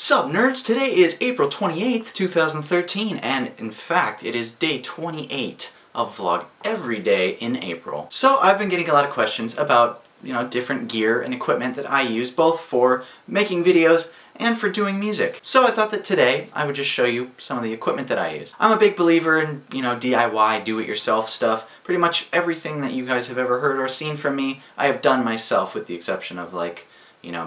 Sup nerds, today is April 28th, 2013, and in fact it is day 28 of Vlog Every Day in April. So I've been getting a lot of questions about, different gear and equipment that I use both for making videos and for doing music. So I thought that today I would just show you some of the equipment that I use. I'm a big believer in, DIY, do-it-yourself stuff. Pretty much everything that you guys have ever heard or seen from me, I have done myself with the exception of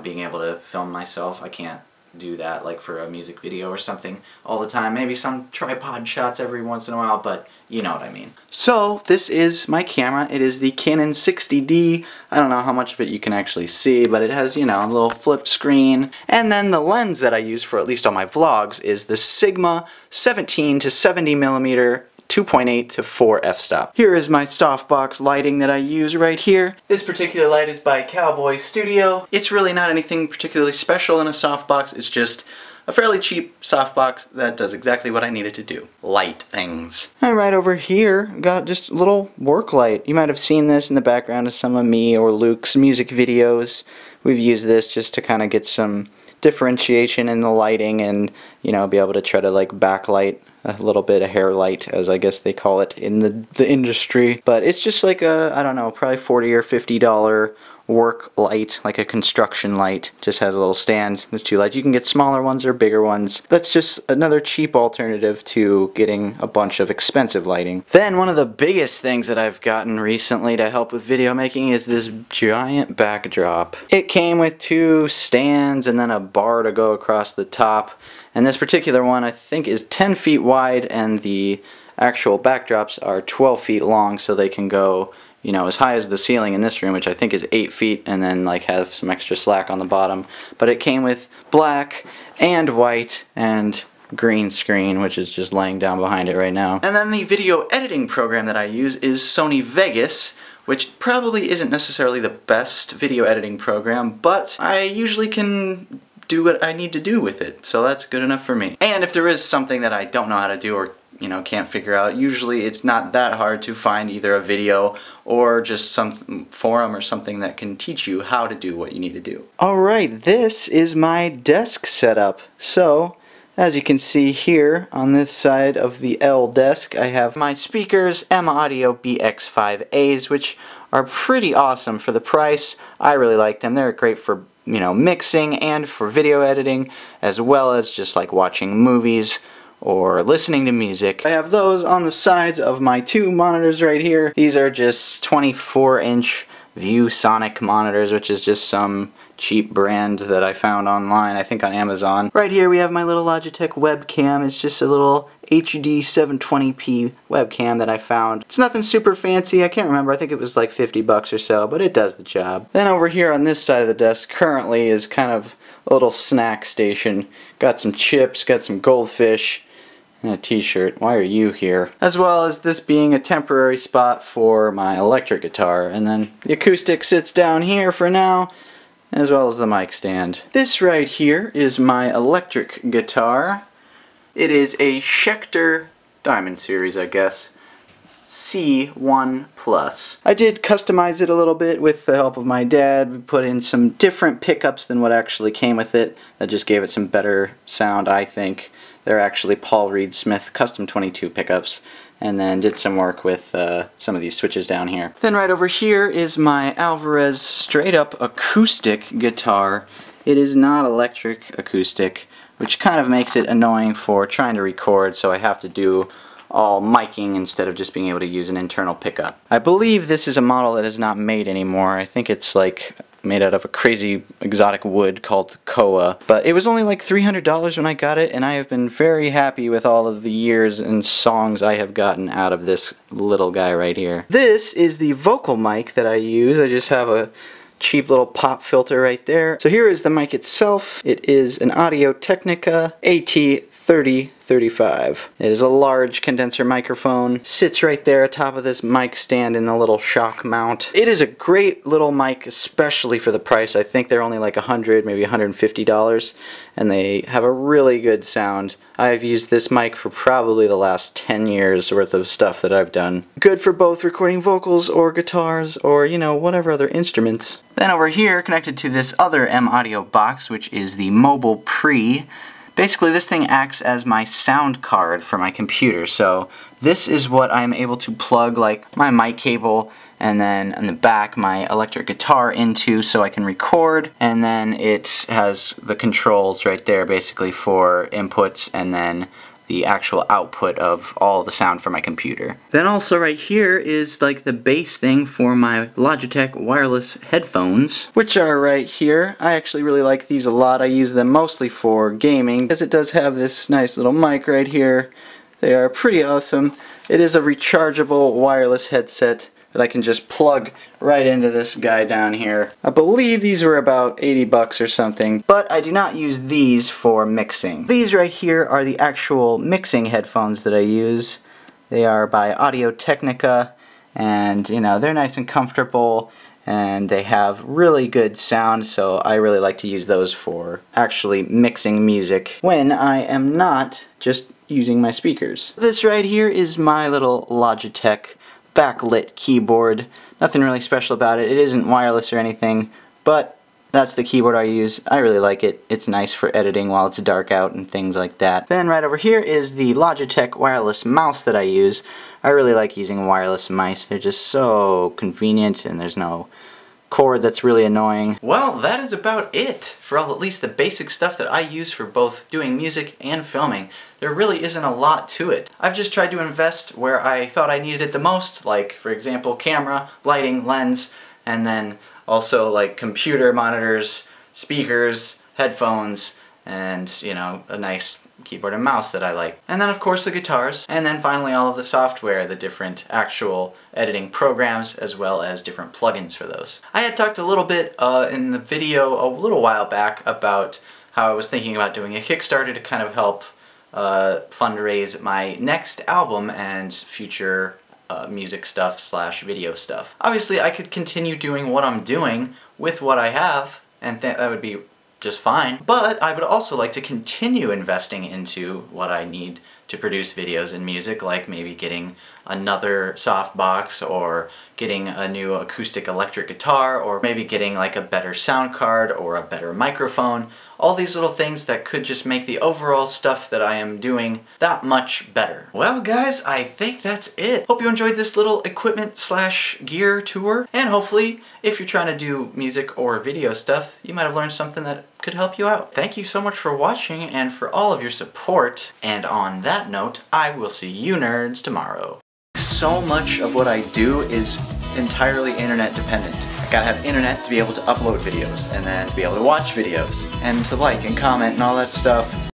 being able to film myself. I can't do that for a music video or something all the time. Maybe some tripod shots every once in a while, but you know what I mean. So this is my camera. It is the Canon 60D. I don't know how much of it you can actually see, but it has, a little flip screen. And then the lens that I use for at least all my vlogs is the Sigma 17 to 70 millimeter 2.8 to 4 f-stop. Here is my softbox lighting that I use right here. This particular light is by Cowboy Studio. It's really not anything particularly special in a softbox. It's just a fairly cheap softbox that does exactly what I need it to do. Light things. And right over here, got just a little work light. You might have seen this in the background of some of me or Luke's music videos. We've used this just to kind of get some differentiation in the lighting and, be able to try to backlight a little bit of hair light, as I guess they call it in the industry. But it's just like a, I don't know, probably $40 or $50 work light, like a construction light. Just has a little stand with two lights. You can get smaller ones or bigger ones. That's just another cheap alternative to getting a bunch of expensive lighting. Then one of the biggest things that I've gotten recently to help with video making is this giant backdrop. It came with two stands and then a bar to go across the top. And this particular one I think is 10 feet wide, and the actual backdrops are 12 feet long, so they can go as high as the ceiling in this room, which I think is 8 feet, and then have some extra slack on the bottom. But it came with black and white and green screen, which is just laying down behind it right now. And then the video editing program that I use is Sony Vegas, which probably isn't necessarily the best video editing program, but I usually can do what I need to do with it, so that's good enough for me. And if there is something that I don't know how to do or can't figure out, usually it's not that hard to find either a video or just some forum or something that can teach you how to do what you need to do. Alright, this is my desk setup. So, as you can see here on this side of the L desk, I have my speakers, M-Audio BX5As, which are pretty awesome for the price. I really like them. They're great for mixing and for video editing, as well as just watching movies or listening to music. I have those on the sides of my two monitors right here. These are just 24-inch Viewsonic monitors, which is just some cheap brand that I found online, I think on Amazon. Right here we have my little Logitech webcam. It's just a little HD 720p webcam that I found. It's nothing super fancy. I can't remember. I think it was like 50 bucks or so, but it does the job. Then over here on this side of the desk currently is kind of a little snack station. Got some chips, got some goldfish, and a t-shirt. Why are you here? As well as this being a temporary spot for my electric guitar. And then the acoustic sits down here for now, as well as the mic stand. This right here is my electric guitar. It is a Schecter Diamond Series, I guess. C1 Plus. I did customize it a little bit with the help of my dad. We put in some different pickups than what actually came with it. That just gave it some better sound, I think. They're actually Paul Reed Smith Custom 22 pickups, and then did some work with some of these switches down here. Then right over here is my Alvarez straight up acoustic guitar. It is not electric acoustic, which kind of makes it annoying for trying to record, so I have to do all miking instead of just being able to use an internal pickup. I believe this is a model that is not made anymore. I think it's made out of a crazy exotic wood called koa, but it was only like $300 when I got it, and I have been very happy with all of the years and songs I have gotten out of this little guy right here. This is the vocal mic that I use. I just have a cheap little pop filter right there. So here is the mic itself. It is an Audio Technica AT 3035. It is a large condenser microphone. Sits right there atop of this mic stand in a little shock mount. It is a great little mic, especially for the price. I think they're only like $100, maybe $150, and they have a really good sound. I've used this mic for probably the last 10 years worth of stuff that I've done. Good for both recording vocals or guitars or, you know, whatever other instruments. Then over here, connected to this other M-Audio box, which is the MobilePre. Basically, this thing acts as my sound card for my computer. So this is what I'm able to plug like my mic cable and then in the back my electric guitar into so I can record, and then it has the controls right there basically for inputs and then the actual output of all the sound for my computer. Then also right here is like the base thing for my Logitech wireless headphones, which are right here. I actually really like these a lot. I use them mostly for gaming because it does have this nice little mic right here. They are pretty awesome. It is a rechargeable wireless headset that I can just plug right into this guy down here. I believe these were about 80 bucks or something, but I do not use these for mixing. These right here are the actual mixing headphones that I use. They are by Technica, and you know, they're nice and comfortable and they have really good sound, so I really like to use those for actually mixing music when I am not just using my speakers. This right here is my little Logitech backlit keyboard. Nothing really special about it. It isn't wireless or anything, but that's the keyboard I use. I really like it. It's nice for editing while it's dark out and things like that. Then right over here is the Logitech wireless mouse that I use. I really like using wireless mice. They're just so convenient and there's no cord that's really annoying. Well, that is about it for all, at least the basic stuff that I use for both doing music and filming. There really isn't a lot to it. I've just tried to invest where I thought I needed it the most, like for example camera, lighting, lens, and then also like computer monitors, speakers, headphones, and you know, a nice keyboard and mouse that I like. And then of course the guitars, and then finally all of the software, the different actual editing programs, as well as different plugins for those. I had talked a little bit in the video a little while back about how I was thinking about doing a Kickstarter to kind of help fundraise my next album and future music stuff slash video stuff. Obviously I could continue doing what I'm doing with what I have, and that would be just fine, but I would also like to continue investing into what I need to produce videos and music, like maybe getting another softbox or getting a new acoustic electric guitar, or maybe getting like a better sound card or a better microphone. All these little things that could just make the overall stuff that I am doing that much better. Well guys, I think that's it. Hope you enjoyed this little equipment slash gear tour, and hopefully if you're trying to do music or video stuff, you might have learned something that could help you out. Thank you so much for watching and for all of your support, and on that note, I will see you nerds tomorrow. So much of what I do is entirely internet dependent. I gotta have internet to be able to upload videos, and then to be able to watch videos, and to like and comment and all that stuff.